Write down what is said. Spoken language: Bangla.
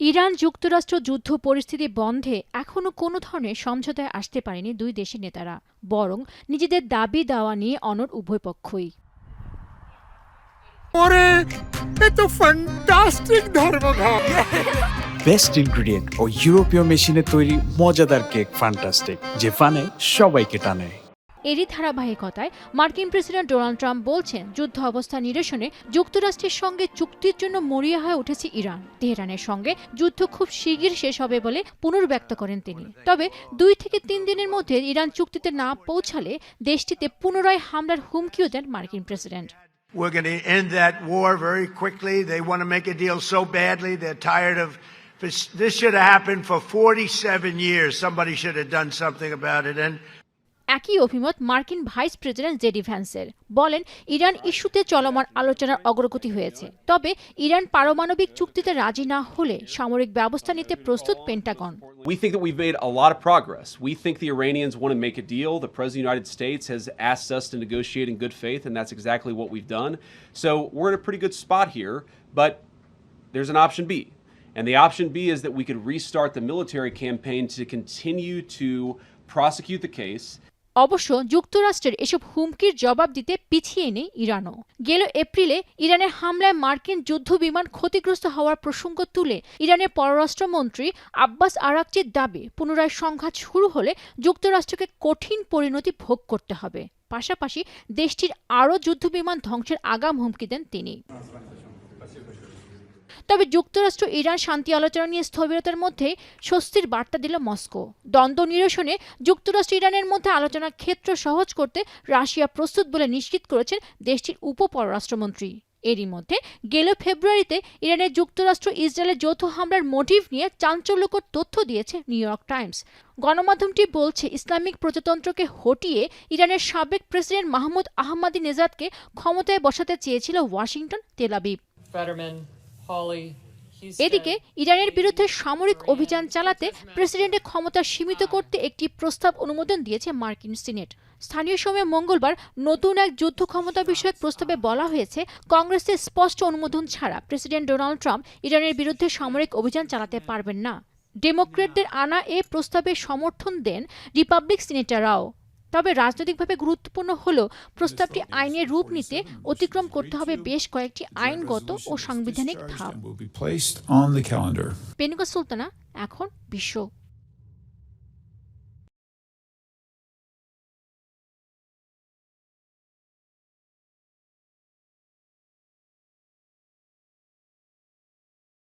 ইরান যুক্তরাষ্ট্র যুদ্ধ পরিস্থিতি বন্ধে এখনো কোনো ধরনের সমঝোতায় আসতে পারেনি দুই দেশের নেতারা, বরং নিজেদের দাবি দাওয়া নিয়ে অনড় উভয় পক্ষই। বেস্ট ইনগ্রেডিয়েন্ট ও ইউরোপীয় মেশিনে তৈরি মজাদার কেক ফ্যান্টাস্টিক, যে ফানে সবাইকে টানে। এরই ধারাবাহিকতায় মার্কিন প্রেসিডেন্ট ডোনাল্ড ট্রাম্প বলছেন, যুদ্ধ অবস্থা নিরসনে যুক্তরাষ্ট্রের সঙ্গে চুক্তির জন্য মরিয়া হয়ে উঠেছে ইরান। তেহরানের সঙ্গে যুদ্ধ খুব শিগগির শেষ হবে বলে পুনর্ব্যক্ত করেন তিনি। তবে 2 থেকে 3 দিনের মধ্যে ইরান চুক্তিতে না পৌঁছালে দেশটিতে পুনরায় হামলার হুমকিও দেন মার্কিন president. We're going to end that war very quickly. They want to make a deal so badly. They're tired of this. Should have happened for 47 years. Somebody should have done something about it. And একই অভিমত মার্কিন ভাইস প্রেসিডেন্ট জেডি ভ্যান্সের। বলেন, ইরান ইস্যুতে চলমান আলোচনার অগ্রগতি হয়েছে, তবে ইরান পারমাণবিক চুক্তিতে রাজি না হলে সামরিক ব্যবস্থা নিতে প্রস্তুত Pentagon. We think that we've made a lot of progress. We think the Iranians want to make a deal. The President of the United States has asked us to negotiate in good faith, and that's exactly what we've done. So we're in a pretty good spot here, but there's an option B. And the option B is that we could restart the military campaign to continue to prosecute the case. অবশ্য যুক্তরাষ্ট্রের এসব হুমকির জবাব দিতে পিছিয়ে নেই ইরানও। গেল এপ্রিলে ইরানের হামলায় মার্কিন যুদ্ধ বিমান ক্ষতিগ্রস্ত হওয়ার প্রসঙ্গ তুলে ইরানের পররাষ্ট্রমন্ত্রী আব্বাস আরাকচির দাবি, পুনরায় সংঘাত শুরু হলে যুক্তরাষ্ট্রকে কঠিন পরিণতি ভোগ করতে হবে। পাশাপাশি দেশটির আরও যুদ্ধবিমান ধ্বংসের আগাম হুমকি দেন তিনি। তবে যুক্তরাষ্ট্র ইরান শান্তি আলোচনা নিয়ে স্থবিরতার মধ্যে স্বস্তির বার্তা দিল মস্কো। দ্বন্দ্ব নিরসনে যুক্তরাষ্ট্র ইরানের মধ্যে আলোচনার ক্ষেত্র সহজ করতে রাশিয়া প্রস্তুত বলে নিশ্চিত করেছেন দেশটির উপপররাষ্ট্রমন্ত্রী। এরই মধ্যে গেল ফেব্রুয়ারিতে ইরানের যুক্তরাষ্ট্র ইসরায়েলের যৌথ হামলার মোটিভ নিয়ে চাঞ্চল্যকর তথ্য দিয়েছে নিউ ইয়র্ক টাইমস। গণমাধ্যমটি বলছে, ইসলামিক প্রজাতন্ত্রকে হটিয়ে ইরানের সাবেক প্রেসিডেন্ট মাহমুদ আহমাদি নেজাদকে ক্ষমতায় বসাতে চেয়েছিল ওয়াশিংটন, তেল আবিব। এদিকে ইরানের বিরুদ্ধে সামরিক অভিযান চালাতে প্রেসিডেন্টের ক্ষমতা সীমিত করতে একটি প্রস্তাব অনুমোদন দিয়েছে মার্কিন সিনেট। স্থানীয় সময় মঙ্গলবার নতুন এক যুদ্ধ ক্ষমতা বিষয়ক প্রস্তাবে বলা হয়েছে, কংগ্রেসের স্পষ্ট অনুমোদন ছাড়া প্রেসিডেন্ট ডোনাল্ড ট্রাম্প ইরানের বিরুদ্ধে সামরিক অভিযান চালাতে পারবেন না। ডেমোক্র্যাটদের আনা এ প্রস্তাবে সমর্থন দেন রিপাবলিক সিনেটররাও। তবে রাজনৈতিকভাবে গুরুত্বপূর্ণ হলেও প্রস্তাবটি আইনের রূপ নিতে অতিক্রম করতে হবে বেশ কয়েকটি আইনগত ও সাংবিধানিক ধাপ। পেনিকা সুলতানা, এখন বিশ্ব।